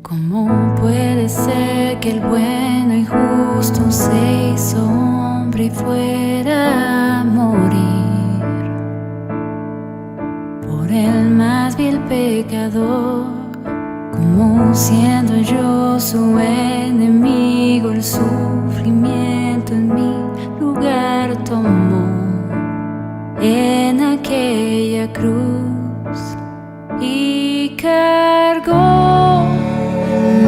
¿Cómo puede ser que el bueno y justo se hizo hombre y fuera a morir por el más vil pecador? Como siendo yo su enemigo, el sufrimiento en mi lugar tomó en aquella cruz y cargó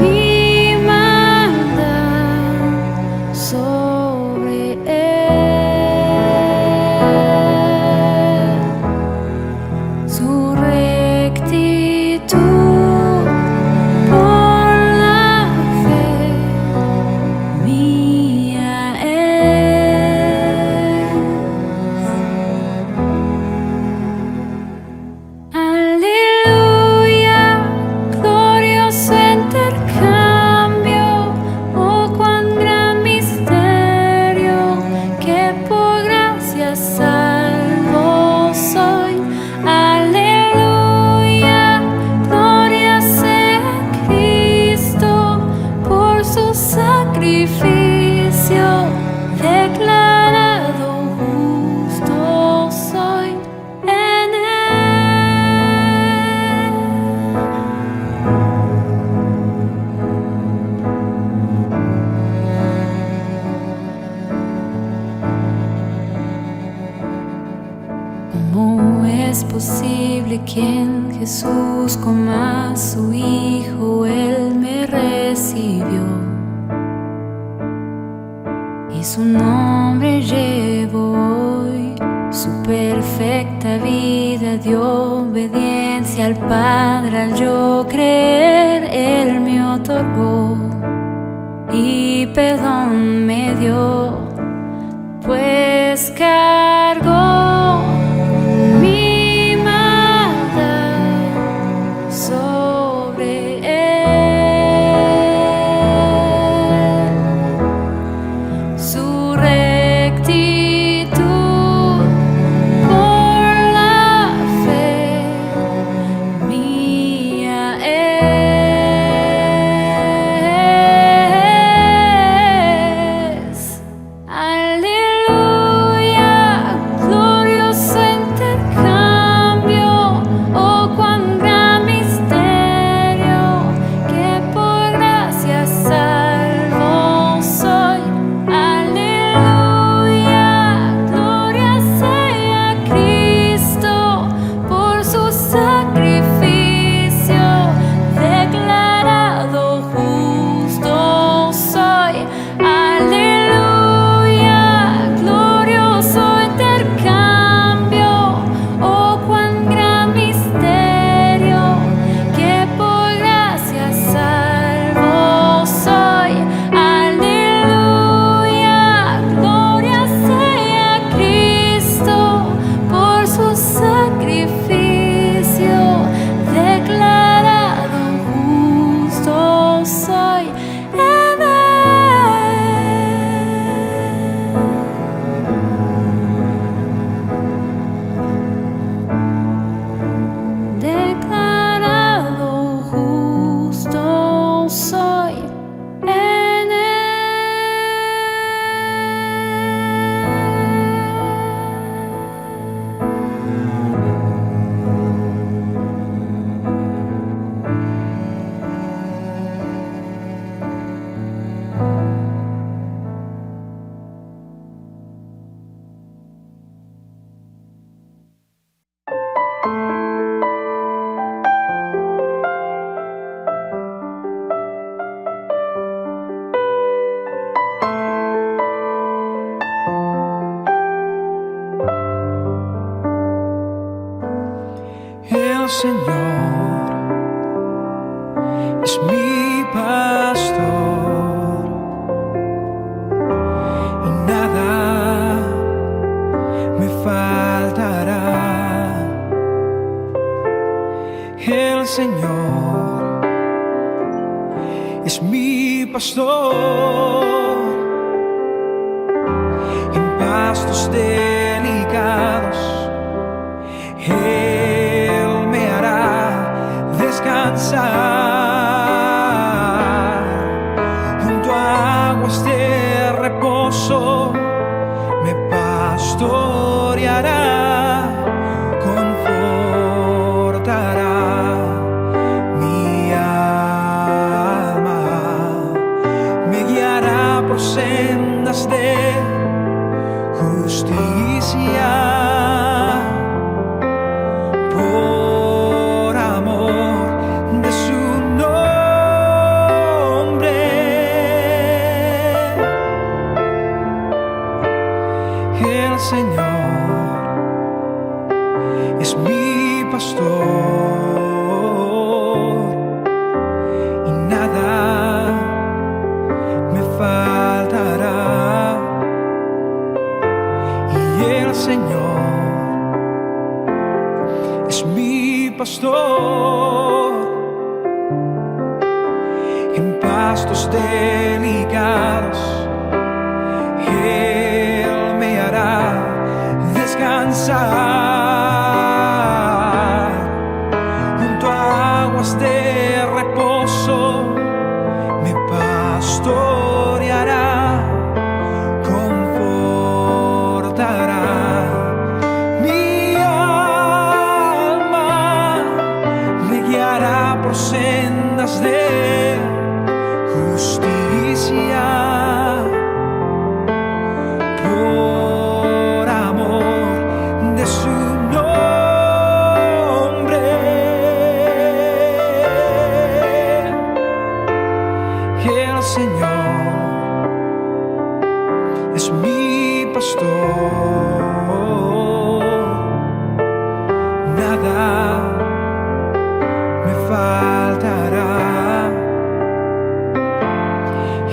mi maldad sobre él. Su rectitud por la fe mía es. Aleluya, glorioso intercambio, oh cuán gran misterio, que por gracia salvo soy. Aleluya, gloria sea Cristo, por su sacrificio declarado justo soy en él. ¿Cómo es posible que en Jesús como a su Hijo Él me recibió? Y su nombre llevo hoy, su perfecta vida de obediencia al Padre al yo creer, Él me otorgó y perdón me dio, pues cargó mi maldad sobre él. Su rectitud por la fe mía es. Aleluya, Señor es mi pastor y nada me faltará. El Señor es mi pastor en pastos delicados. Él me hará descansar junto a aguas de reposo. Me pastoreará, confortará mi alma, me guiará por sendas de justicia. Por amor de su nombre, el Señor es mi pastor y nada me faltará. Y el Señor es mi pastor en pastos delicados. Él me hará descansar junto a aguas de reposo. Me pastoreará, confortará mi alma, me guiará por sendas de justicia. Por amor de su nombre, el Señor es mi pastor, nada me faltará.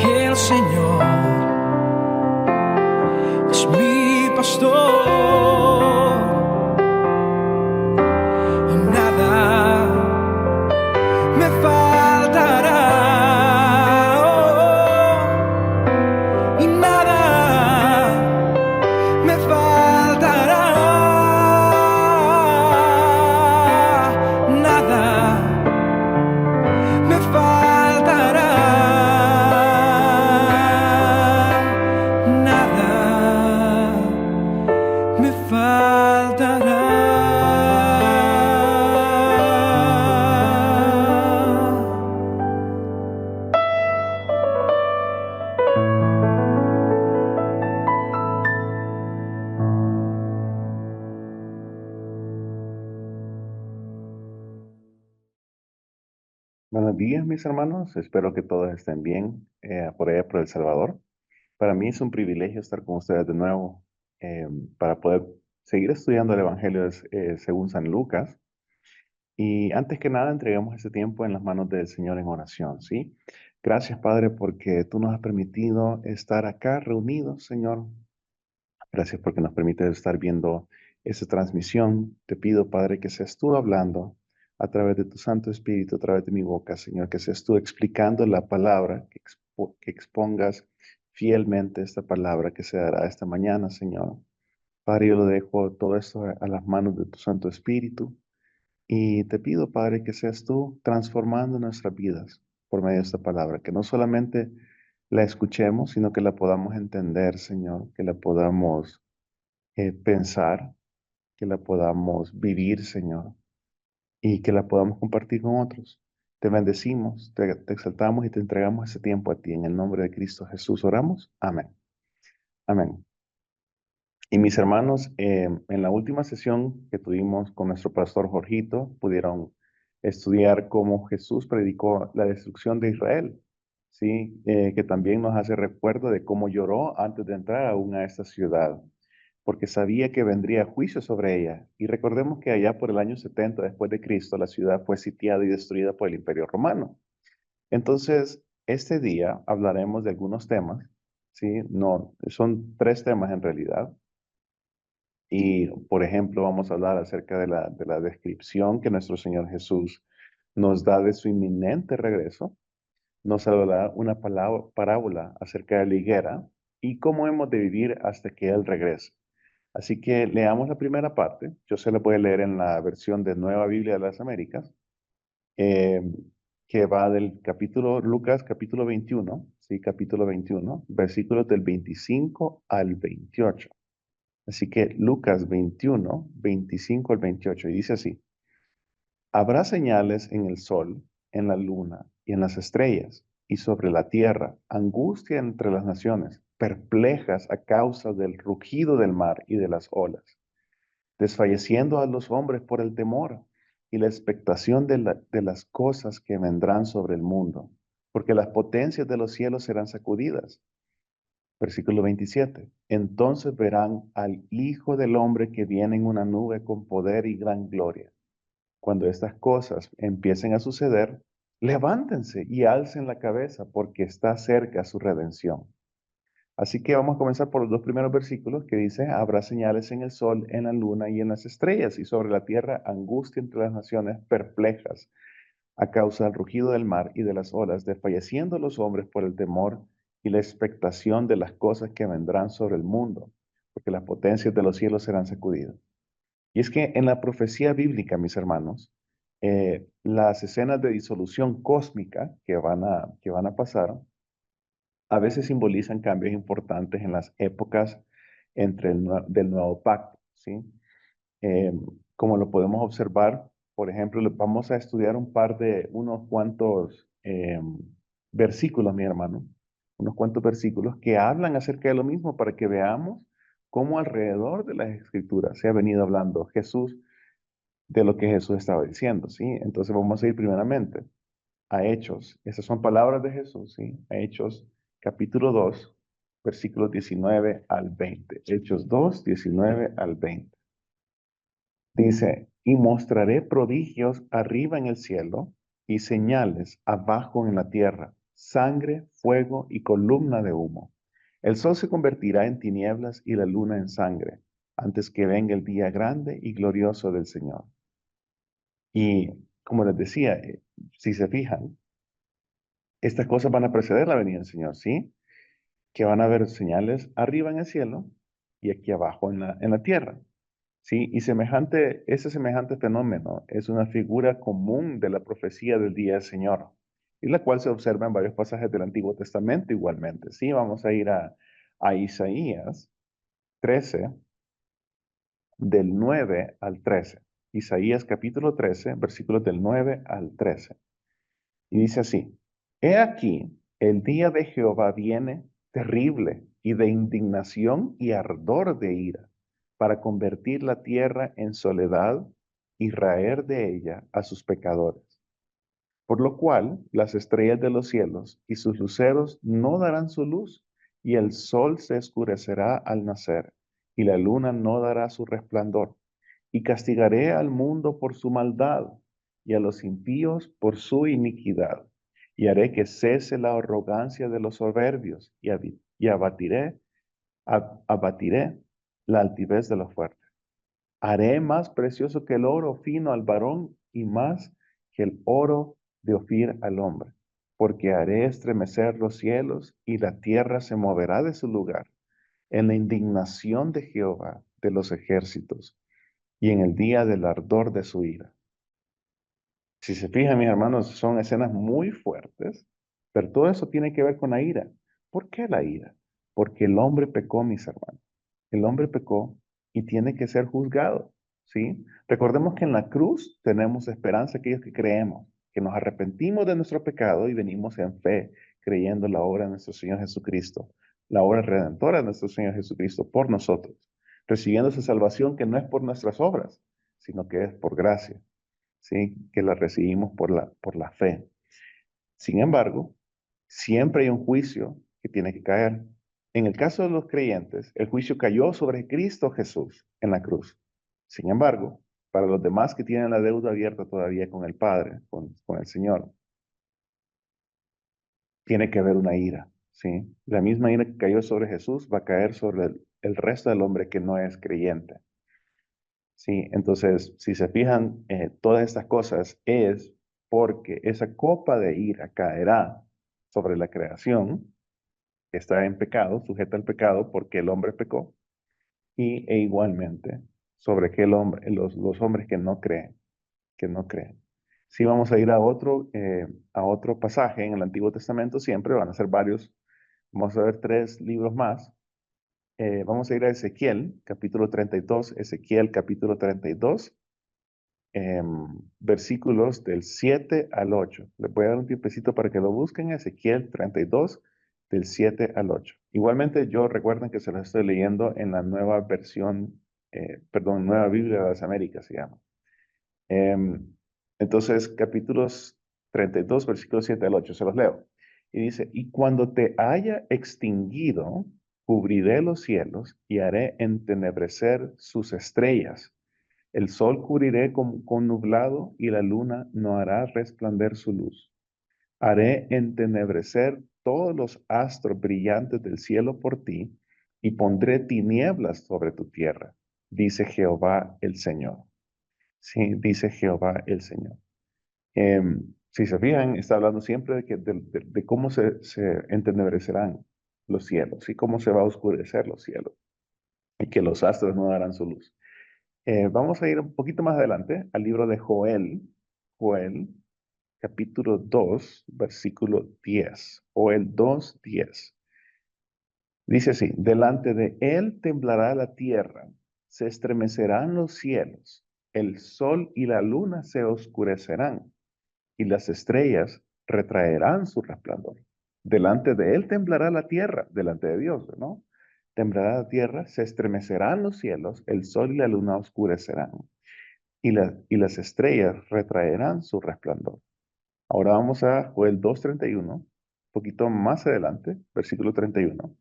El Señor es mi pastor y nada me faltará. Oh, y nada me faltará. Nada me faltará. Nada me faltará. Buenos días, mis hermanos. Espero que todos estén bien por allá, por El Salvador. Para mí es un privilegio estar con ustedes de nuevo para poder seguir estudiando el Evangelio según San Lucas. Y antes que nada, entreguemos este tiempo en las manos del Señor en oración, ¿sí? Gracias, Padre, porque tú nos has permitido estar acá reunidos, Señor. Gracias porque nos permites estar viendo esta transmisión. Te pido, Padre, que seas tú hablando a través de tu Santo Espíritu, a través de mi boca, Señor, que seas tú explicando la palabra, que expongas fielmente esta palabra que se dará esta mañana, Señor. Padre, yo lo dejo todo esto a las manos de tu Santo Espíritu y te pido, Padre, que seas tú transformando nuestras vidas por medio de esta palabra, que no solamente la escuchemos, sino que la podamos entender, Señor, que la podamos pensar, que la podamos vivir, Señor, y que la podamos compartir con otros. Te bendecimos, te exaltamos y te entregamos ese tiempo a ti. En el nombre de Cristo Jesús oramos. Amén. Amén. Y mis hermanos, en la última sesión que tuvimos con nuestro pastor Jorgito, pudieron estudiar cómo Jesús predicó la destrucción de Israel, ¿sí? Que también nos hace recuerdo de cómo lloró antes de entrar aún a esta ciudad. porque sabía que vendría juicio sobre ella. Y recordemos que allá por el año 70 después de Cristo, la ciudad fue sitiada y destruida por el Imperio Romano. Entonces, este día hablaremos de algunos temas, ¿sí? No, son 3 temas en realidad. Y, por ejemplo, vamos a hablar acerca de la descripción que nuestro Señor Jesús nos da de su inminente regreso. Nos hablará una parábola acerca de la higuera y cómo hemos de vivir hasta que Él regrese. Así que leamos la primera parte. Yo se la voy a leer en la versión de Nueva Biblia de las Américas, eh, que va del capítulo, Lucas capítulo 21, sí, capítulo 21, versículos del 25 al 28. Así que Lucas 21, 25 al 28, y dice así: Habrá señales en el sol, en la luna y en las estrellas, y sobre la tierra angustia entre las naciones, perplejas a causa del rugido del mar y de las olas, desfalleciendo a los hombres por el temor y la expectación de las cosas que vendrán sobre el mundo, porque las potencias de los cielos serán sacudidas. Versículo 27. Entonces verán al Hijo del Hombre que viene en una nube con poder y gran gloria. Cuando estas cosas empiecen a suceder, levántense y alcen la cabeza, porque está cerca su redención. Así que vamos a comenzar por los 2 primeros versículos que dice: habrá señales en el sol, en la luna y en las estrellas, y sobre la tierra angustia entre las naciones, perplejas a causa del rugido del mar y de las olas, desfalleciendo los hombres por el temor y la expectación de las cosas que vendrán sobre el mundo, porque las potencias de los cielos serán sacudidas. Y es que en la profecía bíblica, mis hermanos, las escenas de disolución cósmica que van a pasar, a veces simbolizan cambios importantes en las épocas del nuevo pacto, ¿sí? Eh, Como lo podemos observar, por ejemplo, vamos a estudiar unos cuantos versículos, mi hermano, unos cuantos versículos que hablan acerca de lo mismo para que veamos cómo alrededor de las escrituras se ha venido hablando Jesús de lo que Jesús estaba diciendo, ¿sí? Entonces vamos a ir primeramente a Hechos. Esas son palabras de Jesús, ¿sí? A Hechos capítulo 2, versículos 19 al 20. Hechos 2, 19 al 20. Dice: y mostraré prodigios arriba en el cielo y señales abajo en la tierra, sangre, fuego y columna de humo. El sol se convertirá en tinieblas y la luna en sangre, antes que venga el día grande y glorioso del Señor. Y como les decía, si se fijan, estas cosas van a preceder la venida del Señor, ¿sí? Que van a haber señales arriba en el cielo y aquí abajo en la tierra. Sí, y ese semejante fenómeno es una figura común de la profecía del día del Señor, y la cual se observa en varios pasajes del Antiguo Testamento igualmente. Sí, vamos a ir a Isaías 13, del 9 al 13. Isaías capítulo 13, versículos del 9 al 13. Y dice así: He aquí, el día de Jehová viene terrible y de indignación y ardor de ira, para convertir la tierra en soledad y raer de ella a sus pecadores. Por lo cual las estrellas de los cielos y sus luceros no darán su luz, y el sol se oscurecerá al nacer, y la luna no dará su resplandor. Y castigaré al mundo por su maldad, y a los impíos por su iniquidad. Y haré que cese la arrogancia de los soberbios, y abatiré la altivez de los fuertes. Haré más precioso que el oro fino al varón, y más que el oro de Ofir al hombre, porque haré estremecer los cielos y la tierra se moverá de su lugar en la indignación de Jehová de los ejércitos y en el día del ardor de su ira. Si se fijan, mis hermanos, son escenas muy fuertes, pero todo eso tiene que ver con la ira. ¿Por qué la ira? Porque el hombre pecó, mis hermanos. El hombre pecó y tiene que ser juzgado, ¿sí? Recordemos que en la cruz tenemos esperanza aquellos que creemos, que nos arrepentimos de nuestro pecado y venimos en fe, creyendo en la obra de nuestro Señor Jesucristo, la obra redentora de nuestro Señor Jesucristo por nosotros, recibiendo esa salvación que no es por nuestras obras, sino que es por gracia, ¿sí? Que la recibimos por la fe. Sin embargo, siempre hay un juicio que tiene que caer. En el caso de los creyentes, el juicio cayó sobre Cristo Jesús en la cruz. Sin embargo, para los demás que tienen la deuda abierta todavía con el Padre, con el Señor, tiene que haber una ira, ¿sí? La misma ira que cayó sobre Jesús va a caer sobre el resto del hombre que no es creyente, ¿sí? Entonces, si se fijan, todas estas cosas es porque esa copa de ira caerá sobre la creación que está en pecado, sujeta al pecado porque el hombre pecó, e igualmente sobre aquel hombre, los hombres que no creen, que no creen. Si vamos a ir a otro pasaje en el Antiguo Testamento, siempre van a ser varios. Vamos a ver 3 libros más. Vamos a ir a Ezequiel, capítulo 32, Ezequiel, capítulo 32, versículos del 7 al 8. Les voy a dar un tiempecito para que lo busquen, Ezequiel 32, del 7 al 8. Igualmente, yo recuerden que se los estoy leyendo en la nueva versión, Nueva Biblia de las Américas, se llama. Entonces, capítulos 32, versículos 7 al 8, se los leo. Y dice, y cuando te haya extinguido, cubriré los cielos y haré entenebrecer sus estrellas. El sol cubriré con nublado y la luna no hará resplandecer su luz. Haré entenebrecer todos los astros brillantes del cielo por ti y pondré tinieblas sobre tu tierra, dice Jehová el Señor. Sí, dice Jehová el Señor. Si se fijan, está hablando siempre de cómo se entenebrecerán los cielos y cómo se va a oscurecer los cielos y que los astros no darán su luz. Vamos a ir un poquito más adelante al libro de Joel, Joel, capítulo 2, versículo 10. Joel 2, 10. Dice así, delante de él temblará la tierra, se estremecerán los cielos, el sol y la luna se oscurecerán, y las estrellas retraerán su resplandor. Delante de él temblará la tierra, delante de Dios, ¿no? Temblará la tierra, se estremecerán los cielos, el sol y la luna oscurecerán, y las estrellas retraerán su resplandor. Ahora vamos a Joel 2:31, un poquito más adelante, versículo 31.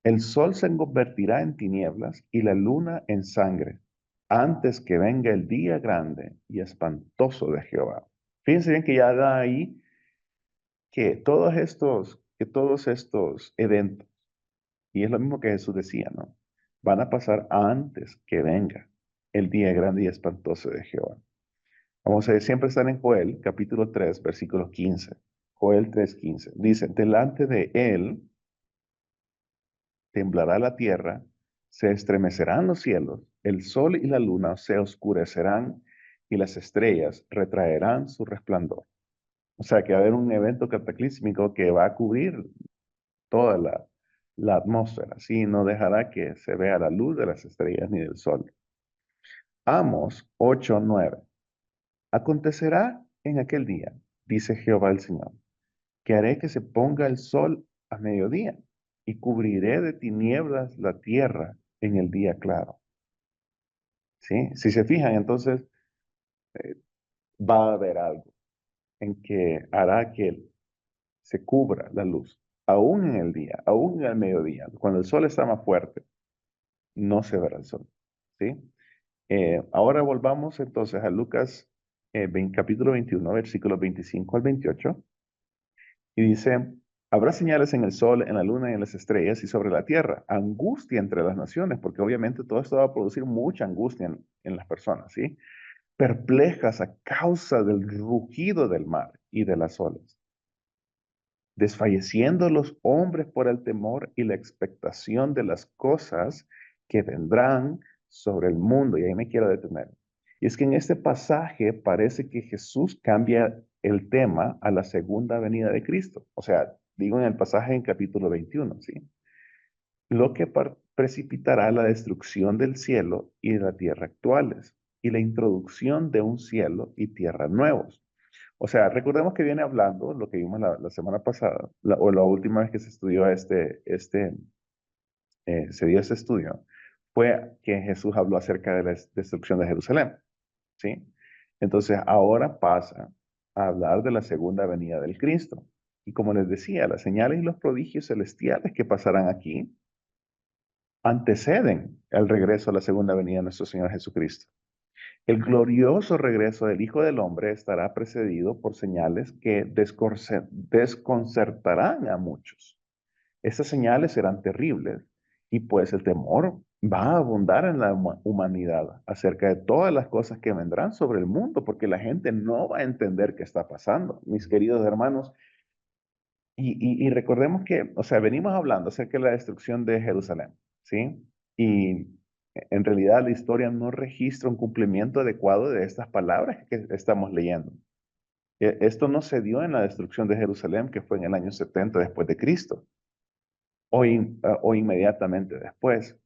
El sol se convertirá en tinieblas y la luna en sangre, antes que venga el día grande y espantoso de Jehová. Fíjense bien que ya da ahí que todos estos eventos, y es lo mismo que Jesús decía, ¿no? Van a pasar antes que venga el día grande y espantoso de Jehová. Vamos a ver, siempre están en Joel, capítulo 3, versículo 15. Joel 3:15. Dice, delante de él temblará la tierra, se estremecerán los cielos, el sol y la luna se oscurecerán y las estrellas retraerán su resplandor. O sea, que va a haber un evento cataclísmico que va a cubrir toda la atmósfera, ¿sí? No dejará que se vea la luz de las estrellas ni del sol. Amos 8:9. Acontecerá en aquel día, dice Jehová el Señor, que haré que se ponga el sol a mediodía y cubriré de tinieblas la tierra en el día claro. ¿Sí? Si se fijan, entonces va a haber algo en que hará que se cubra la luz, aún en el día, aún en el mediodía, cuando el sol está más fuerte, no se verá el sol. ¿Sí? Ahora volvamos entonces a Lucas capítulo 21, versículos 25 al 28. Y dice, habrá señales en el sol, en la luna y en las estrellas y sobre la tierra, angustia entre las naciones, porque obviamente todo esto va a producir mucha angustia en las personas, ¿sí? Perplejas a causa del rugido del mar y de las olas, desfalleciendo los hombres por el temor y la expectación de las cosas que vendrán sobre el mundo. Y ahí me quiero detener. Y es que en este pasaje parece que Jesús cambia el tema a la segunda venida de Cristo. O sea, digo en el pasaje en capítulo 21, ¿sí? Lo que precipitará la destrucción del cielo y de la tierra actuales y la introducción de un cielo y tierra nuevos. O sea, recordemos que viene hablando lo que vimos la semana pasada, o la última vez que se estudió se dio este estudio, fue que Jesús habló acerca de la destrucción de Jerusalén, ¿sí? Entonces, ahora pasa a hablar de la segunda venida del Cristo. Y como les decía, las señales y los prodigios celestiales que pasarán aquí anteceden el regreso a la segunda venida de nuestro Señor Jesucristo. El glorioso regreso del Hijo del Hombre estará precedido por señales que desconcertarán a muchos. Estas señales serán terribles y pues el temor va a abundar en la humanidad acerca de todas las cosas que vendrán sobre el mundo, porque la gente no va a entender qué está pasando, mis queridos hermanos. Y recordemos que, o sea, venimos hablando acerca de la destrucción de Jerusalén, ¿sí? Y en realidad la historia no registra un cumplimiento adecuado de estas palabras que estamos leyendo. Esto no se dio en la destrucción de Jerusalén, que fue en el año 70 después de Cristo, o inmediatamente después.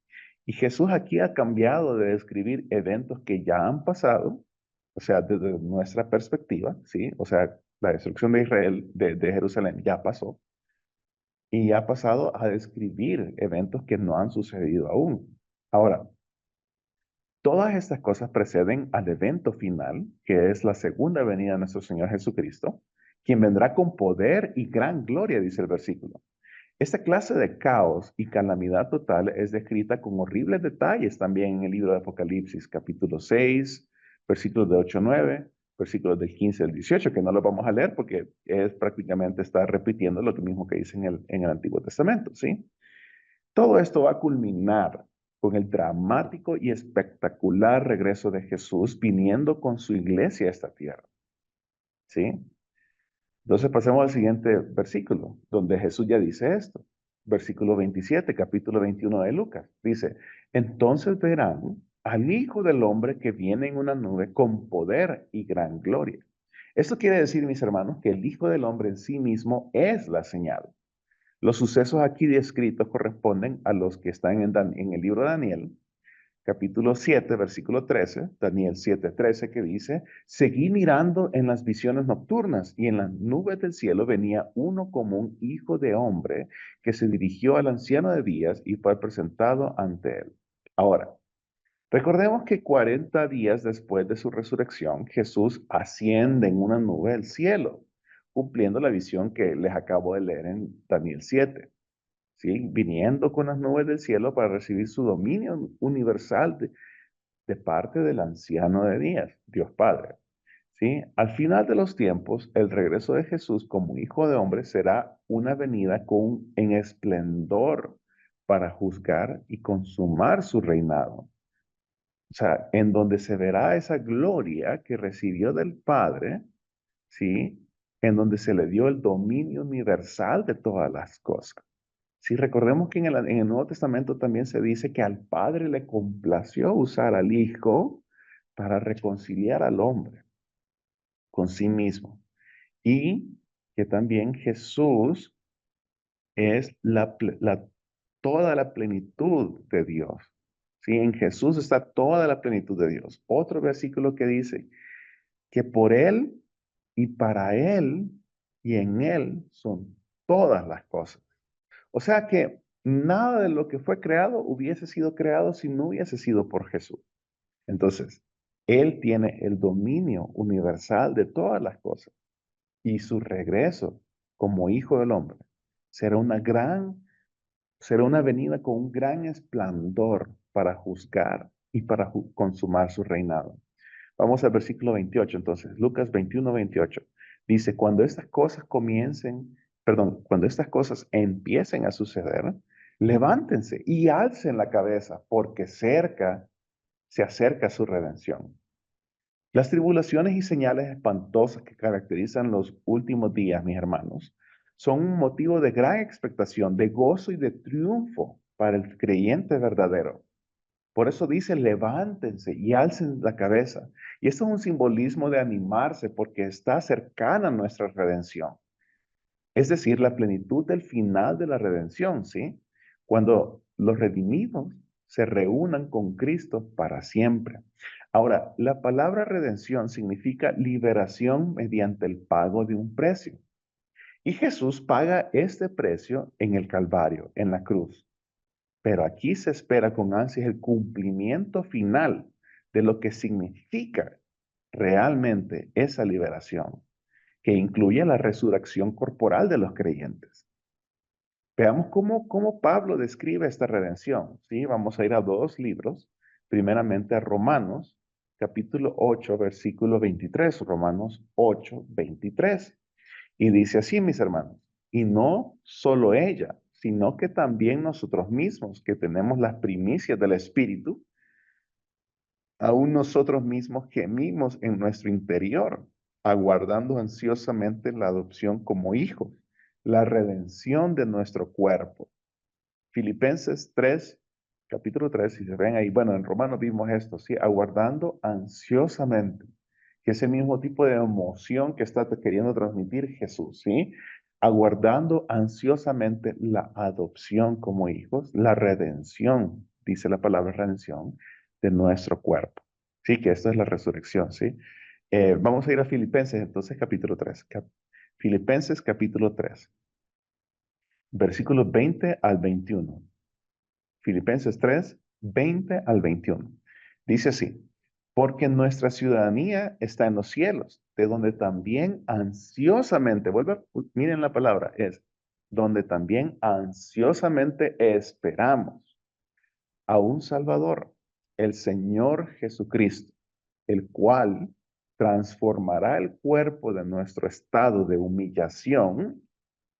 Y Jesús aquí ha cambiado de describir eventos que ya han pasado, o sea, desde nuestra perspectiva, ¿sí? O sea, la destrucción de Israel, de Jerusalén, ya pasó y ha pasado a describir eventos que no han sucedido aún. Ahora, todas estas cosas preceden al evento final, que es la segunda venida de nuestro Señor Jesucristo, quien vendrá con poder y gran gloria, dice el versículo. Esta clase de caos y calamidad total es descrita con horribles detalles también en el libro de Apocalipsis, capítulo 6, versículos de 8 a 9, versículos del 15 al 18, que no los vamos a leer porque es prácticamente está repitiendo lo mismo que dice en el Antiguo Testamento, ¿sí? Todo esto va a culminar con el dramático y espectacular regreso de Jesús viniendo con su iglesia a esta tierra, ¿sí? Entonces pasemos al siguiente versículo, donde Jesús ya dice esto. Versículo 27, capítulo 21 de Lucas. Dice, entonces verán al Hijo del Hombre que viene en una nube con poder y gran gloria. Esto quiere decir, mis hermanos, que el Hijo del Hombre en sí mismo es la señal. Los sucesos aquí descritos corresponden a los que están en el libro de Daniel, capítulo 7, versículo 13, Daniel 7, 13, que dice, seguí mirando en las visiones nocturnas y en las nubes del cielo venía uno como un hijo de hombre que se dirigió al anciano de días y fue presentado ante él. Ahora, recordemos que 40 días después de su resurrección, Jesús asciende en una nube del cielo, cumpliendo la visión que les acabo de leer en Daniel 7. ¿Sí? Viniendo con las nubes del cielo para recibir su dominio universal de parte del anciano de días, Dios Padre. ¿Sí? Al final de los tiempos, el regreso de Jesús como hijo de hombre será una venida en esplendor para juzgar y consumar su reinado. O sea, en donde se verá esa gloria que recibió del Padre, ¿sí? En donde se le dio el dominio universal de todas las cosas. Si recordemos que en el Nuevo Testamento también se dice que al Padre le complació usar al Hijo para reconciliar al hombre con sí mismo. Y que también Jesús es toda la plenitud de Dios. Sí, en Jesús está toda la plenitud de Dios. Otro versículo que dice que por Él y para Él y en Él son todas las cosas. O sea que nada de lo que fue creado hubiese sido creado si no hubiese sido por Jesús. Entonces, Él tiene el dominio universal de todas las cosas y su regreso como Hijo del Hombre será será una venida con un gran esplendor para juzgar y para consumar su reinado. Vamos al versículo 28, entonces, Lucas 21, 28. Dice, cuando estas cosas empiecen a suceder, levántense y alcen la cabeza, porque se acerca su redención. Las tribulaciones y señales espantosas que caracterizan los últimos días, mis hermanos, son un motivo de gran expectación, de gozo y de triunfo para el creyente verdadero. Por eso dice, levántense y alcen la cabeza. Y esto es un simbolismo de animarse porque está cercana nuestra redención. Es decir, la plenitud del final de la redención, ¿sí? Cuando los redimidos se reúnan con Cristo para siempre. Ahora, la palabra redención significa liberación mediante el pago de un precio. Y Jesús paga este precio en el Calvario, en la cruz. Pero aquí se espera con ansias el cumplimiento final de lo que significa realmente esa liberación. que incluye la resurrección corporal de los creyentes. Veamos cómo Pablo describe esta redención, ¿sí? Vamos a ir a dos libros, primeramente a Romanos, capítulo 8, versículo 23, Romanos 8, 23. Y dice así, mis hermanos, y no solo ella, sino que también nosotros mismos, que tenemos las primicias del Espíritu, aún nosotros mismos gemimos en nuestro interior, aguardando ansiosamente la adopción como hijos, la redención de nuestro cuerpo. Filipenses 3, capítulo 3, si se ven ahí, bueno, en Romanos vimos esto, ¿sí? Aguardando ansiosamente, que ese mismo tipo de emoción que está queriendo transmitir Jesús, ¿sí? Aguardando ansiosamente la adopción como hijos, la redención, dice la palabra redención, de nuestro cuerpo. Sí, que esto es la resurrección, ¿sí? Vamos a ir a Filipenses, entonces, capítulo 3. Filipenses, capítulo 3, versículos 20 al 21. Filipenses 3, 20 al 21. Dice así, porque nuestra ciudadanía está en los cielos, de donde también ansiosamente, miren la palabra, es donde también ansiosamente esperamos a un Salvador, el Señor Jesucristo, el cual transformará el cuerpo de nuestro estado de humillación,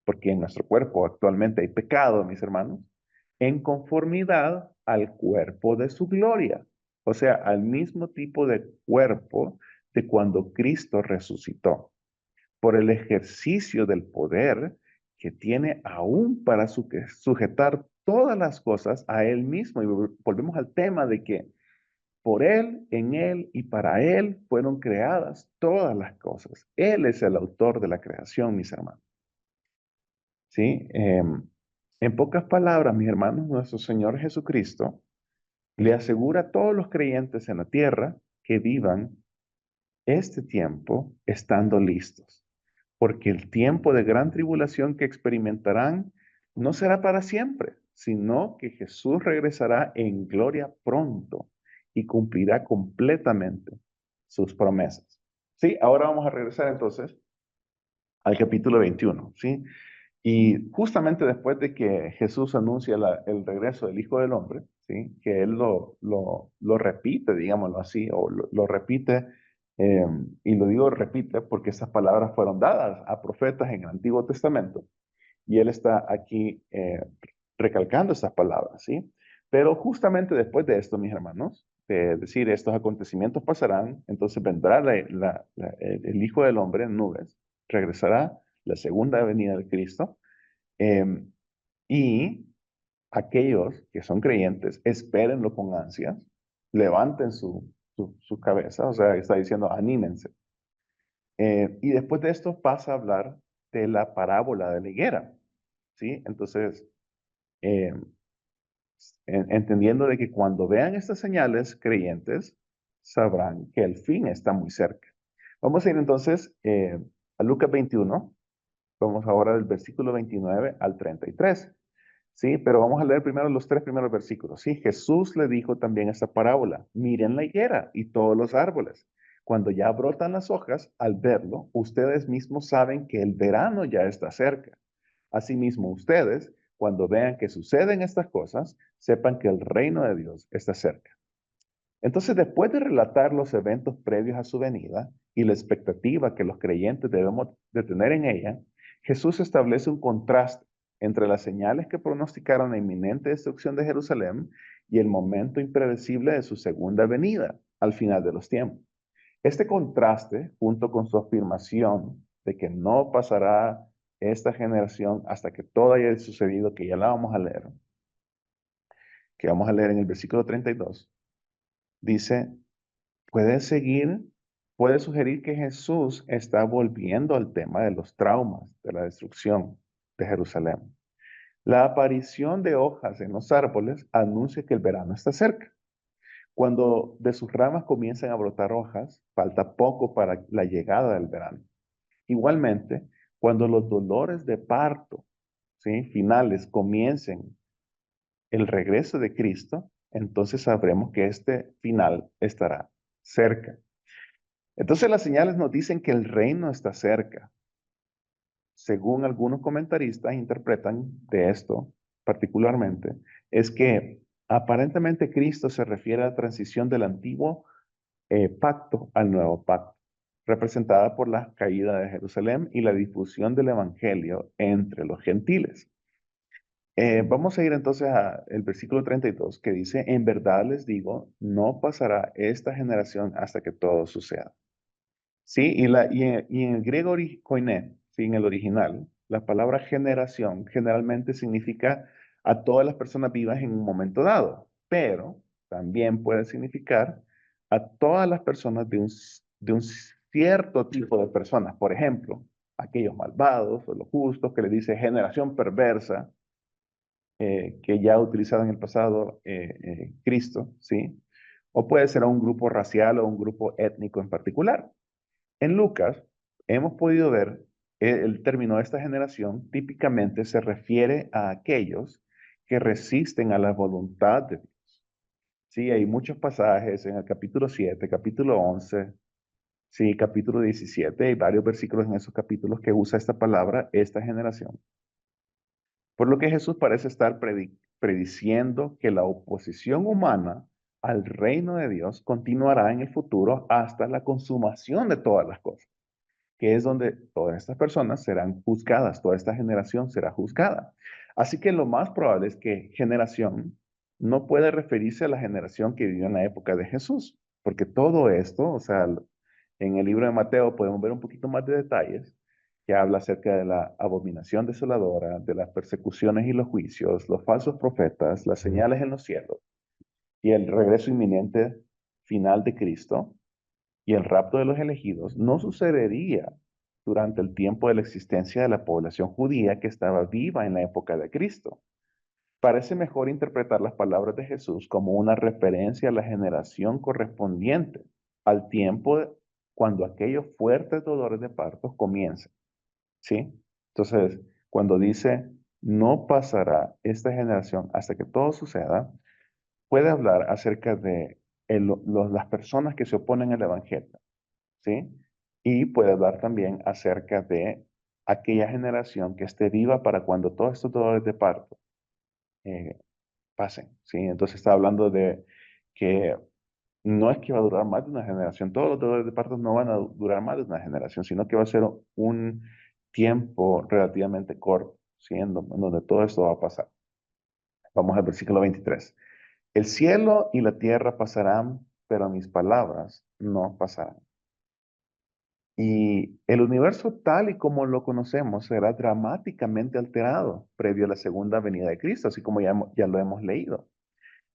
porque en nuestro cuerpo actualmente hay pecado, mis hermanos, en conformidad al cuerpo de su gloria, o sea, al mismo tipo de cuerpo de cuando Cristo resucitó, por el ejercicio del poder que tiene aún para sujetar todas las cosas a Él mismo. Y volvemos al tema de que por Él, en Él y para Él fueron creadas todas las cosas. Él es el autor de la creación, mis hermanos. ¿Sí? En pocas palabras, mis hermanos, nuestro Señor Jesucristo le asegura a todos los creyentes en la tierra que vivan este tiempo estando listos, porque el tiempo de gran tribulación que experimentarán no será para siempre, sino que Jesús regresará en gloria pronto y cumplirá completamente sus promesas. Sí, ahora vamos a regresar entonces al capítulo 21, ¿sí? Y justamente después de que Jesús anuncia el regreso del Hijo del Hombre, ¿sí? Que Él lo repite, digámoslo así, o lo repite, y lo digo repite porque estas palabras fueron dadas a profetas en el Antiguo Testamento, y Él está aquí recalcando estas palabras, ¿sí? Pero justamente después de esto, mis hermanos, de decir estos acontecimientos pasarán, entonces vendrá el Hijo del Hombre en nubes, regresará la segunda venida de Cristo. Em, y aquellos que son creyentes, espérenlo con ansias, levanten su cabeza, o sea, está diciendo, anímense. Y después de esto pasa a hablar de la parábola de la higuera, ¿sí? Entonces, em, entendiendo de que cuando vean estas señales, creyentes sabrán que el fin está muy cerca. Vamos a ir entonces a Lucas 21, vamos ahora del versículo 29 al 33. Sí, pero vamos a leer primero los tres primeros versículos. Sí, Jesús le dijo también esta parábola: miren la higuera y todos los árboles. Cuando ya brotan las hojas, al verlo, ustedes mismos saben que el verano ya está cerca. Asimismo, ustedes, cuando vean que suceden estas cosas, sepan que el reino de Dios está cerca. Entonces, después de relatar los eventos previos a su venida y la expectativa que los creyentes debemos de tener en ella, Jesús establece un contraste entre las señales que pronosticaron la inminente destrucción de Jerusalén y el momento impredecible de su segunda venida al final de los tiempos. Este contraste, junto con su afirmación de que no pasará esta generación hasta que todo haya sucedido, que ya la vamos a leer, que vamos a leer en el versículo 32, dice, puede sugerir que Jesús está volviendo al tema de los traumas de la destrucción de Jerusalén. La aparición de hojas en los árboles anuncia que el verano está cerca. Cuando de sus ramas comienzan a brotar hojas, falta poco para la llegada del verano. Igualmente, cuando los dolores de parto, ¿sí?, finales comiencen el regreso de Cristo, entonces sabremos que este final estará cerca. Entonces las señales nos dicen que el reino está cerca. Según algunos comentaristas interpretan de esto particularmente, es que aparentemente Cristo se refiere a la transición del antiguo pacto al nuevo pacto, representada por la caída de Jerusalén y la difusión del evangelio entre los gentiles. Vamos a ir entonces al versículo 32 que dice, en verdad les digo, no pasará esta generación hasta que todo suceda. Sí, y en el griego koiné, sí, en el original, la palabra generación generalmente significa a todas las personas vivas en un momento dado, pero también puede significar a todas las personas de un cierto tipo de personas. Por ejemplo, aquellos malvados o los justos que le dice generación perversa, que ya ha utilizado en el pasado Cristo, ¿sí? O puede ser a un grupo racial o un grupo étnico en particular. En Lucas hemos podido ver el término de esta generación típicamente se refiere a aquellos que resisten a la voluntad de Dios. Sí, hay muchos pasajes en el capítulo 7, capítulo 11, sí, capítulo 17, hay varios versículos en esos capítulos que usa esta palabra, esta generación. Por lo que Jesús parece estar prediciendo que la oposición humana al reino de Dios continuará en el futuro hasta la consumación de todas las cosas, que es donde todas estas personas serán juzgadas, toda esta generación será juzgada. Así que lo más probable es que generación no puede referirse a la generación que vivió en la época de Jesús, porque todo esto, o sea, en el libro de Mateo podemos ver un poquito más de detalles que habla acerca de la abominación desoladora, de las persecuciones y los juicios, los falsos profetas, las señales en los cielos y el regreso inminente final de Cristo y el rapto de los elegidos no sucedería durante el tiempo de la existencia de la población judía que estaba viva en la época de Cristo. Parece mejor interpretar las palabras de Jesús como una referencia a la generación correspondiente al tiempo cuando aquellos fuertes dolores de parto comiencen, ¿sí? Entonces, cuando dice, no pasará esta generación hasta que todo suceda, puede hablar acerca de las personas que se oponen al Evangelio, ¿sí? Y puede hablar también acerca de aquella generación que esté viva para cuando todos estos dolores de parto eh, pasen, ¿sí? Entonces está hablando de que no es que va a durar más de una generación, todos los dolores de parto no van a durar más de una generación, sino que va a ser un tiempo relativamente corto, ¿sí? En donde todo esto va a pasar. Vamos al versículo 23. El cielo y la tierra pasarán, pero mis palabras no pasarán. Y el universo tal y como lo conocemos será dramáticamente alterado previo a la segunda venida de Cristo, así como ya lo hemos leído.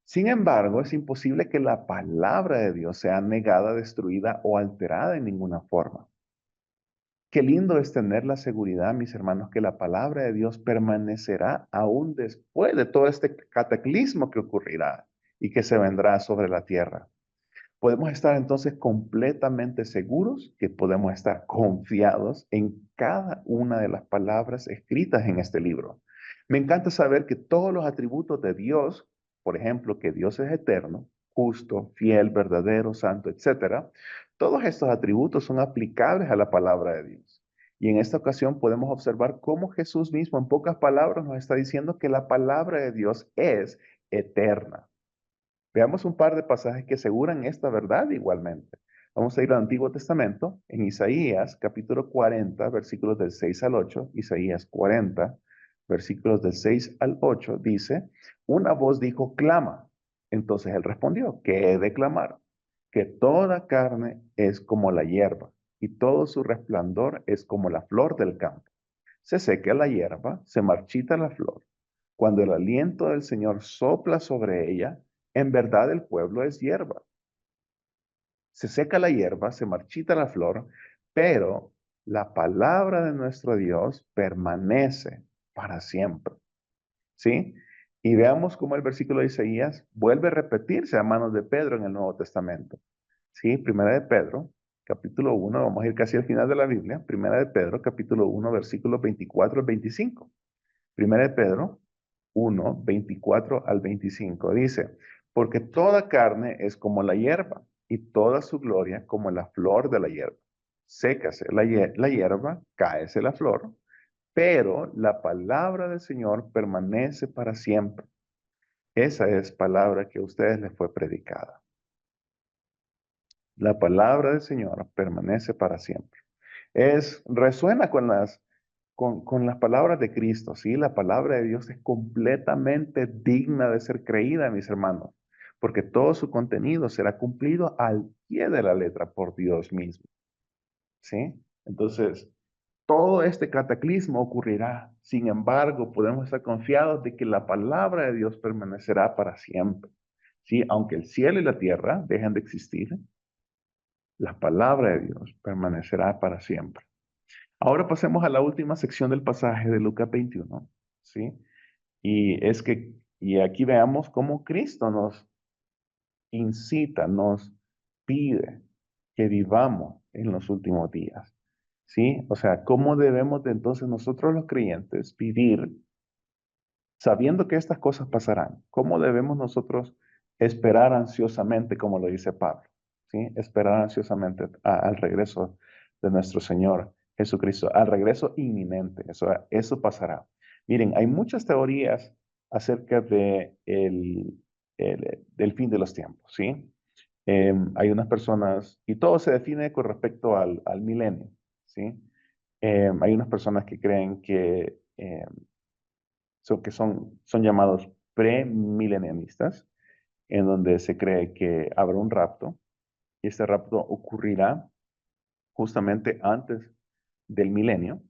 Sin embargo, es imposible que la palabra de Dios sea negada, destruida o alterada en ninguna forma. Qué lindo es tener la seguridad, mis hermanos, que la palabra de Dios permanecerá aún después de todo este cataclismo que ocurrirá y que se vendrá sobre la tierra. Podemos estar entonces completamente seguros que podemos estar confiados en cada una de las palabras escritas en este libro. Me encanta saber que todos los atributos de Dios, por ejemplo, que Dios es eterno, justo, fiel, verdadero, santo, etcétera, todos estos atributos son aplicables a la palabra de Dios. Y en esta ocasión podemos observar cómo Jesús mismo, en pocas palabras, nos está diciendo que la palabra de Dios es eterna. Veamos un par de pasajes que aseguran esta verdad igualmente. Vamos a ir al Antiguo Testamento, en Isaías capítulo 40, versículos del 6 al 8. Isaías 40, versículos del 6 al 8, dice, una voz dijo, clama. Entonces él respondió, ¿qué he de clamar? Que toda carne es como la hierba, y todo su resplandor es como la flor del campo. Se seca la hierba, se marchita la flor. Cuando el aliento del Señor sopla sobre ella, en verdad el pueblo es hierba. Se seca la hierba, se marchita la flor, pero la palabra de nuestro Dios permanece para siempre. ¿Sí? Y veamos cómo el versículo de Isaías vuelve a repetirse a manos de Pedro en el Nuevo Testamento. ¿Sí? Primera de Pedro, capítulo 1, vamos a ir casi al final de la Biblia. Primera de Pedro, capítulo 1, versículos 24 al 25. Primera de Pedro 1, 24 al 25 dice, porque toda carne es como la hierba, y toda su gloria como la flor de la hierba. Sécase la hierba, cáese la flor, pero la palabra del Señor permanece para siempre. Esa es palabra que a ustedes les fue predicada. La palabra del Señor permanece para siempre. Resuena con las palabras de Cristo, ¿sí? La palabra de Dios es completamente digna de ser creída, mis hermanos, porque todo su contenido será cumplido al pie de la letra por Dios mismo, ¿sí? Entonces, todo este cataclismo ocurrirá. Sin embargo, podemos estar confiados de que la palabra de Dios permanecerá para siempre, ¿sí? Aunque el cielo y la tierra dejen de existir, la palabra de Dios permanecerá para siempre. Ahora pasemos a la última sección del pasaje de Lucas 21, ¿sí? Y aquí veamos cómo Cristo nos incita, nos pide que vivamos en los últimos días, ¿sí? O sea, cómo debemos de entonces nosotros los creyentes vivir sabiendo que estas cosas pasarán. ¿Cómo debemos nosotros esperar ansiosamente, como lo dice Pablo? ¿Sí? Esperar ansiosamente al regreso de nuestro Señor Jesucristo, al regreso inminente. Eso pasará. Miren, hay muchas teorías acerca del fin de los tiempos, ¿sí? Hay unas personas, y todo se define con respecto al milenio, ¿sí? Hay unas personas que creen que son llamados premilenialistas, en donde se cree que habrá un rapto, y este rapto ocurrirá justamente antes del milenio,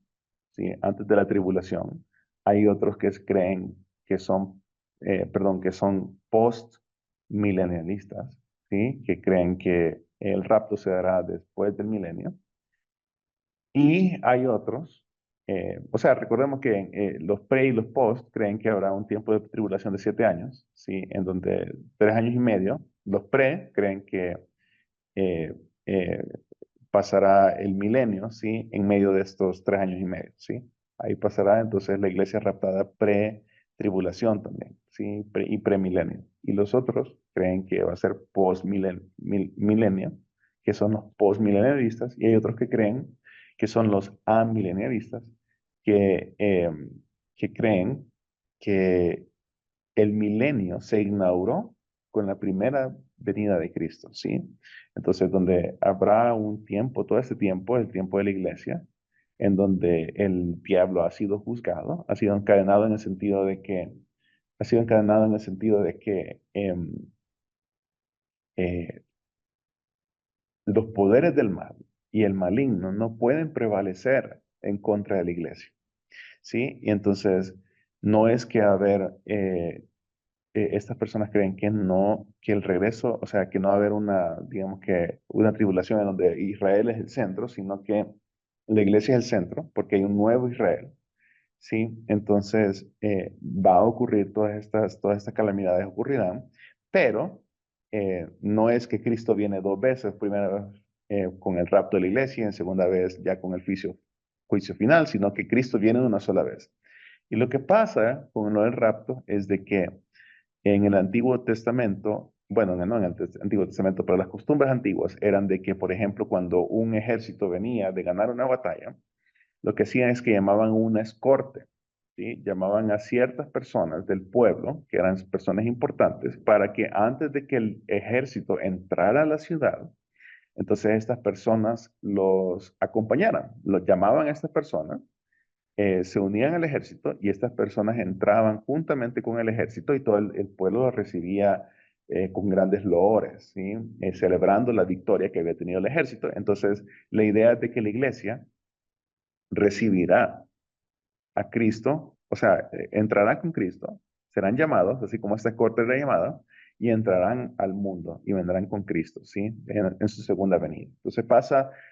¿sí? Antes de la tribulación. Hay otros que creen que son post-milenialistas, ¿sí? Que creen que el rapto se dará después del milenio. Y hay otros, o sea, recordemos que los pre y los post creen que habrá un tiempo de tribulación de 7 años, ¿sí? En donde 3 años y medio, los pre creen que eh, eh, pasará el milenio, ¿sí? En medio de estos 3 años y medio, ¿sí? Ahí pasará entonces la iglesia raptada pre-tribulación también, ¿sí? Y premilenio. Y los otros creen que va a ser post-milenio, que son los postmilenialistas, y hay otros que creen que son los amilenialistas, que, eh, que creen que el milenio se inauguró con la primera venida de Cristo, ¿sí? Entonces, donde habrá un tiempo, todo ese tiempo, el tiempo de la iglesia, en donde el diablo ha sido juzgado, ha sido encadenado en el sentido de que, eh, los poderes del mal y el maligno no pueden prevalecer en contra de la iglesia, ¿sí? Y entonces, no es que estas personas creen que no, que el regreso, o sea, que no va a haber digamos que una tribulación en donde Israel es el centro, sino que la iglesia es el centro, porque hay un nuevo Israel, ¿sí? Entonces, va a ocurrir todas estas calamidades ocurrirán, pero no es que Cristo viene dos veces, primera vez con el rapto de la iglesia y en segunda vez ya con el juicio final, sino que Cristo viene una sola vez. Y lo que pasa con lo del rapto es de que en el Antiguo Testamento, bueno, no en el Antiguo Testamento, pero las costumbres antiguas eran de que, por ejemplo, cuando un ejército venía de ganar una batalla, lo que hacían es que llamaban una escorte, ¿sí? Llamaban a ciertas personas del pueblo, que eran personas importantes, para que antes de que el ejército entrara a la ciudad, entonces estas personas los acompañaran. Los llamaban a estas personas, se unían al ejército y estas personas entraban juntamente con el ejército y todo el pueblo lo recibía con grandes loores, ¿sí? Celebrando la victoria que había tenido el ejército. Entonces, la idea es de que la iglesia recibirá a Cristo, o sea, entrarán con Cristo, serán llamados, así como esta corte era llamada, y entrarán al mundo y vendrán con Cristo, ¿sí? En su segunda venida. Entonces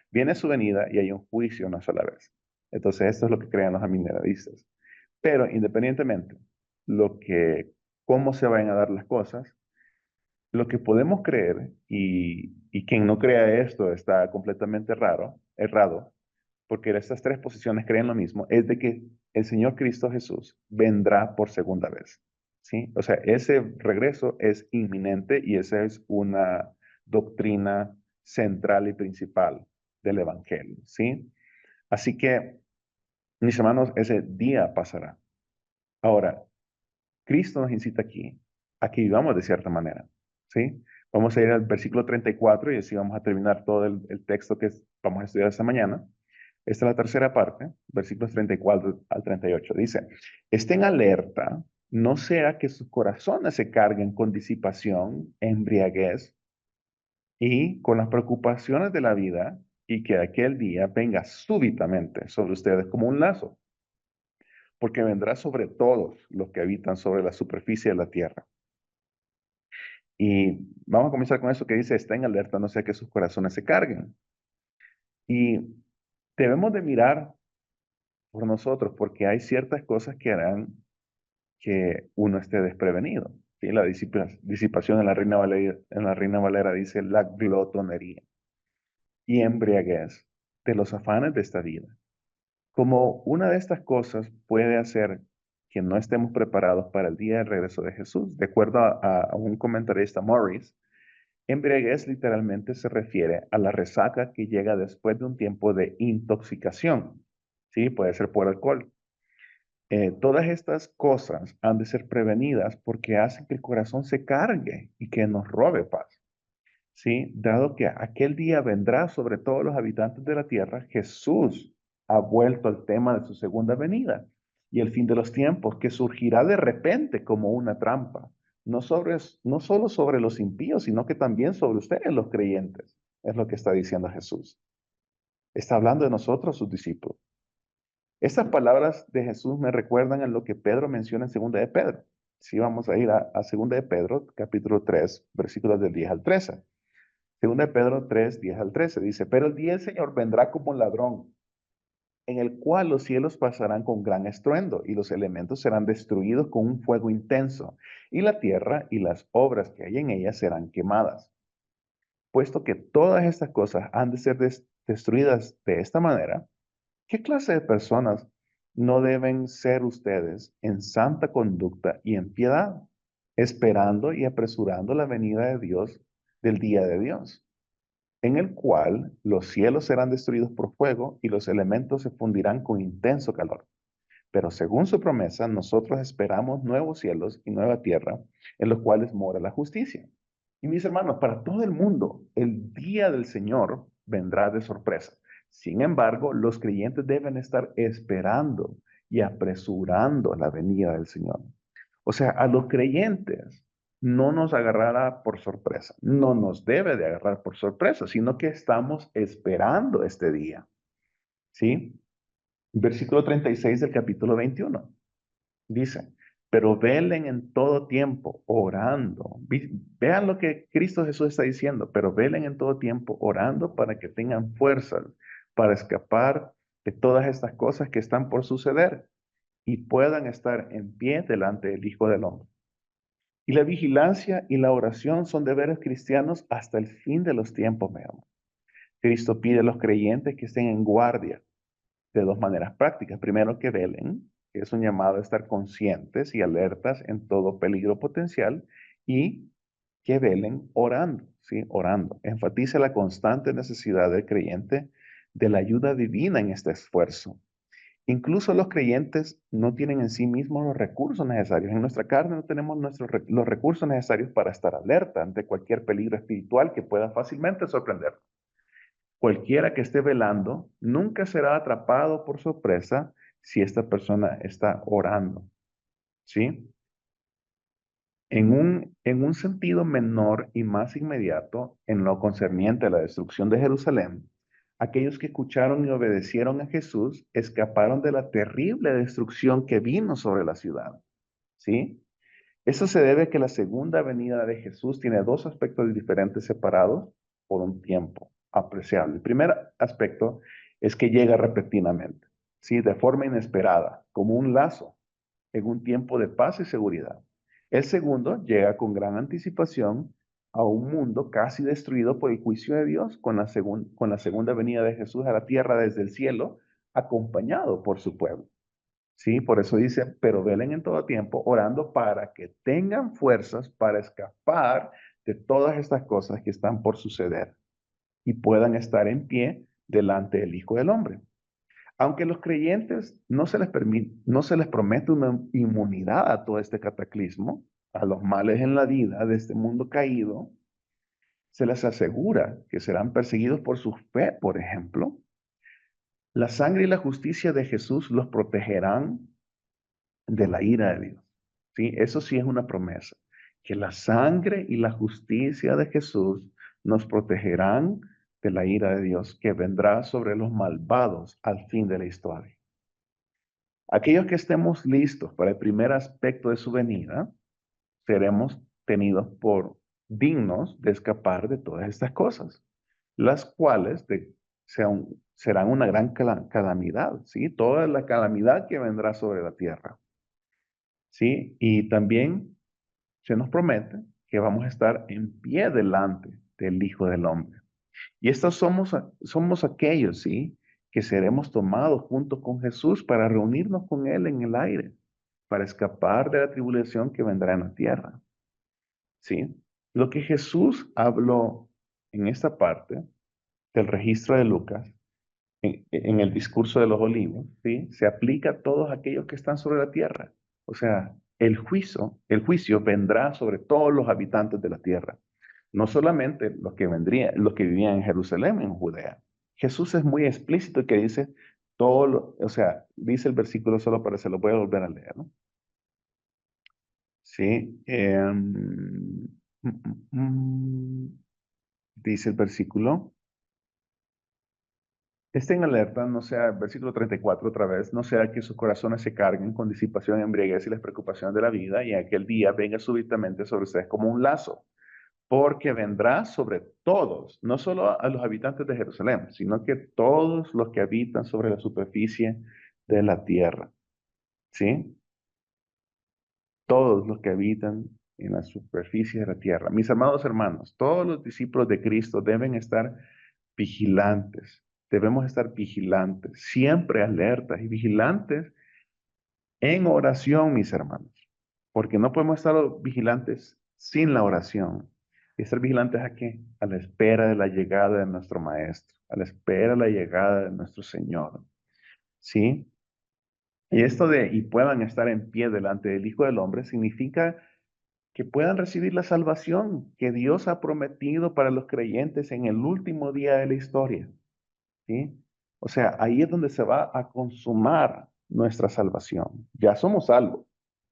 viene su venida y hay un juicio una sola vez. Entonces, esto es lo que crean los aminadistas. Pero independientemente, lo que, cómo se vayan a dar las cosas, lo que podemos creer, y quien no crea esto está completamente errado, porque estas tres posiciones creen lo mismo, es de que el Señor Cristo Jesús vendrá por segunda vez, ¿sí? O sea, ese regreso es inminente y esa es una doctrina central y principal del Evangelio, ¿sí? Así que, mis hermanos, ese día pasará. Ahora, Cristo nos incita aquí a que vivamos de cierta manera, ¿sí? Vamos a ir al versículo 34 y así vamos a terminar todo el texto que vamos a estudiar esta mañana. Esta es la tercera parte, versículos 34 al 38. Dice, estén alerta, no sea que sus corazones se carguen con disipación, embriaguez y con las preocupaciones de la vida y que aquel día venga súbitamente sobre ustedes como un lazo, porque vendrá sobre todos los que habitan sobre la superficie de la tierra. Y vamos a comenzar con eso que dice, estén alerta, no sea que sus corazones se carguen. Y debemos de mirar por nosotros, porque hay ciertas cosas que harán que uno esté desprevenido. ¿Sí? La disipación en la Reina Valera dice la glotonería y embriaguez de los afanes de esta vida. Como una de estas cosas puede hacer que no estemos preparados para el día del regreso de Jesús. De acuerdo a un comentarista, Morris, embriaguez literalmente se refiere a la resaca que llega después de un tiempo de intoxicación. Sí, puede ser por alcohol. Todas estas cosas han de ser prevenidas porque hacen que el corazón se cargue y que nos robe paz. ¿Sí? Dado que aquel día vendrá sobre todos los habitantes de la tierra, Jesús ha vuelto al tema de su segunda venida y el fin de los tiempos, que surgirá de repente como una trampa, no solo sobre los impíos, sino que también sobre ustedes, los creyentes. Es lo que está diciendo Jesús. Está hablando de nosotros, sus discípulos. Estas palabras de Jesús me recuerdan a lo que Pedro menciona en Segunda de Pedro. Si vamos a ir a Segunda de Pedro, capítulo 3, versículos del 10 al 13. Segunda de Pedro 3, 10 al 13 dice, pero el día del Señor vendrá como un ladrón, en el cual los cielos pasarán con gran estruendo y los elementos serán destruidos con un fuego intenso, y la tierra y las obras que hay en ella serán quemadas. Puesto que todas estas cosas han de ser destruidas de esta manera, ¿qué clase de personas no deben ser ustedes en santa conducta y en piedad, esperando y apresurando la venida de Dios, del día de Dios, en el cual los cielos serán destruidos por fuego y los elementos se fundirán con intenso calor? Pero según su promesa, nosotros esperamos nuevos cielos y nueva tierra, en los cuales mora la justicia. Y mis hermanos, para todo el mundo, el día del Señor vendrá de sorpresa. Sin embargo, los creyentes deben estar esperando y apresurando la venida del Señor. O sea, a los creyentes no nos agarrará por sorpresa, no nos debe de agarrar por sorpresa, sino que estamos esperando este día. ¿Sí? Versículo 36 del capítulo 21. Dice, pero velen en todo tiempo orando. Vean lo que Cristo Jesús está diciendo, pero velen en todo tiempo orando para que tengan fuerzas para escapar de todas estas cosas que están por suceder y puedan estar en pie delante del Hijo del Hombre. Y la vigilancia y la oración son deberes cristianos hasta el fin de los tiempos, mi hermano. Cristo pide a los creyentes que estén en guardia de dos maneras prácticas. Primero, que velen, que es un llamado a estar conscientes y alertas en todo peligro potencial, y que velen orando, ¿sí? Orando. Enfatiza la constante necesidad del creyente de la ayuda divina en este esfuerzo. Incluso los creyentes no tienen en sí mismos los recursos necesarios. En nuestra carne no tenemos los recursos necesarios para estar alerta ante cualquier peligro espiritual que pueda fácilmente sorprender. Cualquiera que esté velando nunca será atrapado por sorpresa si esta persona está orando, ¿sí? En un sentido menor y más inmediato, en lo concerniente a la destrucción de Jerusalén, aquellos que escucharon y obedecieron a Jesús escaparon de la terrible destrucción que vino sobre la ciudad, ¿sí? Eso se debe a que la segunda venida de Jesús tiene dos aspectos diferentes separados por un tiempo apreciable. El primer aspecto es que llega repentinamente, ¿sí? De forma inesperada, como un lazo, en un tiempo de paz y seguridad. El segundo llega con gran anticipación a un mundo casi destruido por el juicio de Dios con la segunda venida de Jesús a la tierra desde el cielo, acompañado por su pueblo. Sí, por eso dice, pero velen en todo tiempo, orando para que tengan fuerzas para escapar de todas estas cosas que están por suceder y puedan estar en pie delante del Hijo del Hombre. Aunque los creyentes no se les promete una inmunidad a todo este cataclismo, a los males en la vida de este mundo caído, se les asegura que serán perseguidos por su fe, por ejemplo. La sangre y la justicia de Jesús los protegerán de la ira de Dios. ¿Sí? Eso sí es una promesa, que la sangre y la justicia de Jesús nos protegerán de la ira de Dios que vendrá sobre los malvados al fin de la historia. Aquellos que estemos listos para el primer aspecto de su venida, seremos tenidos por dignos de escapar de todas estas cosas, las cuales serán una gran calamidad, ¿sí? Toda la calamidad que vendrá sobre la tierra, ¿sí? Y también se nos promete que vamos a estar en pie delante del Hijo del Hombre. Y estos somos aquellos, ¿sí? Que seremos tomados junto con Jesús para reunirnos con Él en el aire, para escapar de la tribulación que vendrá en la tierra, ¿sí? Lo que Jesús habló en esta parte del registro de Lucas, en el discurso de los olivos, ¿sí? Se aplica a todos aquellos que están sobre la tierra. O sea, el juicio vendrá sobre todos los habitantes de la tierra. No solamente los que vivían en Jerusalén, en Judea. Jesús es muy explícito que dice o sea, dice el versículo solo para se lo voy a volver a leer, ¿no? Sí. Dice el versículo. Estén alerta, no sea, versículo 34 otra vez, no sea que sus corazones se carguen con disipación, embriaguez y las preocupaciones de la vida, y aquel día venga súbitamente sobre ustedes como un lazo, porque vendrá sobre todos, no solo a los habitantes de Jerusalén, sino que todos los que habitan sobre la superficie de la tierra, ¿sí? Todos los que habitan en la superficie de la tierra. Mis amados hermanos, todos los discípulos de Cristo deben estar vigilantes. Debemos estar vigilantes, siempre alertas y vigilantes en oración, mis hermanos, porque no podemos estar vigilantes sin la oración. Y estar vigilantes a qué? A la espera de la llegada de nuestro Maestro, a la espera de la llegada de nuestro Señor. ¿Sí? Y esto y puedan estar en pie delante del Hijo del Hombre significa que puedan recibir la salvación que Dios ha prometido para los creyentes en el último día de la historia. ¿Sí? O sea, ahí es donde se va a consumar nuestra salvación. Ya somos salvos,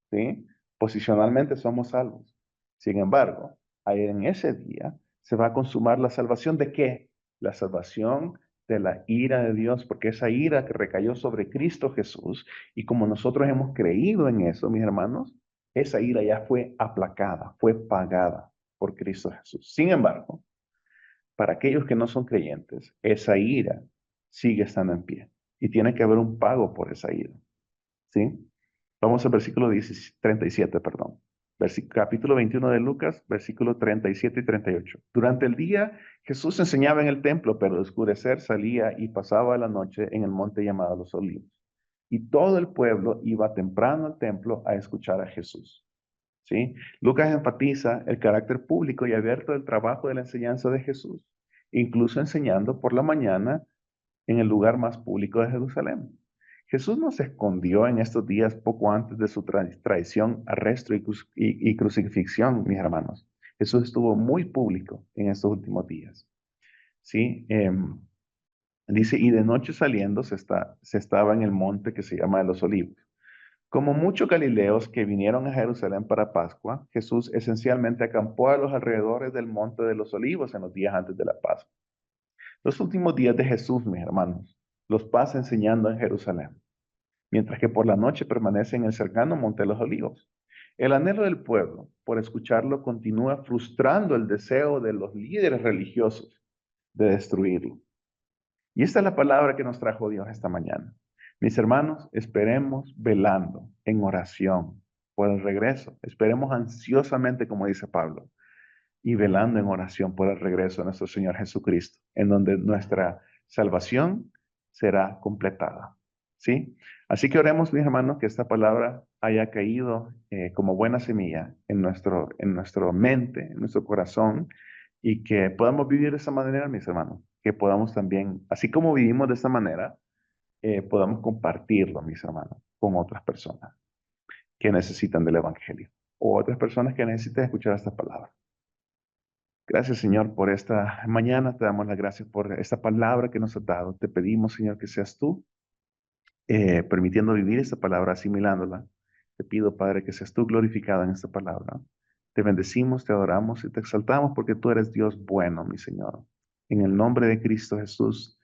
¿sí? Posicionalmente somos salvos. Sin embargo, ahí en ese día se va a consumar la salvación ¿de qué? La salvación de la ira de Dios, porque esa ira que recayó sobre Cristo Jesús, y como nosotros hemos creído en eso, mis hermanos, esa ira ya fue aplacada, fue pagada por Cristo Jesús. Sin embargo, para aquellos que no son creyentes, esa ira sigue estando en pie y tiene que haber un pago por esa ira. ¿Sí? Vamos al versículo 37, perdón. Capítulo 21 de Lucas, versículo 37 y 38. Durante el día Jesús enseñaba en el templo, pero al oscurecer salía y pasaba la noche en el monte llamado Los Olivos. Y todo el pueblo iba temprano al templo a escuchar a Jesús. ¿Sí? Lucas enfatiza el carácter público y abierto del trabajo de la enseñanza de Jesús, incluso enseñando por la mañana en el lugar más público de Jerusalén. Jesús no se escondió en estos días poco antes de su traición, arresto y crucifixión, mis hermanos. Jesús estuvo muy público en estos últimos días. ¿Sí? Dice, y de noche saliendo se estaba en el monte que se llama de los Olivos. Como muchos galileos que vinieron a Jerusalén para Pascua, Jesús esencialmente acampó a los alrededores del monte de los Olivos en los días antes de la Pascua. Los últimos días de Jesús, mis hermanos, los pasa enseñando en Jerusalén, mientras que por la noche permanece en el cercano monte de los Olivos. El anhelo del pueblo por escucharlo continúa frustrando el deseo de los líderes religiosos de destruirlo. Y esta es la palabra que nos trajo Dios esta mañana. Mis hermanos, esperemos velando en oración por el regreso. Esperemos ansiosamente, como dice Pablo, y velando en oración por el regreso de nuestro Señor Jesucristo, en donde nuestra salvación será completada. ¿sí? Así que oremos, mis hermanos, que esta palabra haya caído como buena semilla en nuestro mente, en nuestro corazón, y que podamos vivir de esa manera, mis hermanos, que podamos también, así como vivimos de esta manera, podamos compartirlo, mis hermanos, con otras personas que necesitan del Evangelio o otras personas que necesitan escuchar esta palabra. Gracias, Señor, por esta mañana. Te damos las gracias por esta palabra que nos has dado. Te pedimos, Señor, que seas tú permitiendo vivir esta palabra, asimilándola. Te pido, Padre, que seas tú glorificado en esta palabra. Te bendecimos, te adoramos y te exaltamos porque tú eres Dios bueno, mi Señor. En el nombre de Cristo Jesús,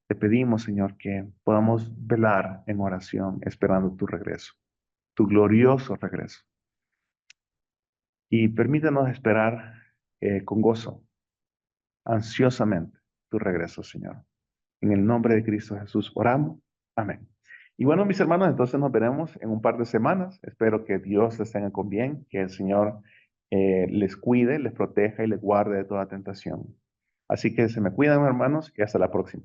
te pedimos, Señor, que podamos velar en oración esperando tu regreso, tu glorioso regreso. Y permítanos esperar con gozo, ansiosamente, tu regreso, Señor. En el nombre de Cristo Jesús oramos. Amén. Y bueno, mis hermanos, entonces nos veremos en un par de semanas. Espero que Dios les tenga con bien, que el Señor les cuide, les proteja y les guarde de toda tentación. Así que se me cuidan, hermanos, y hasta la próxima.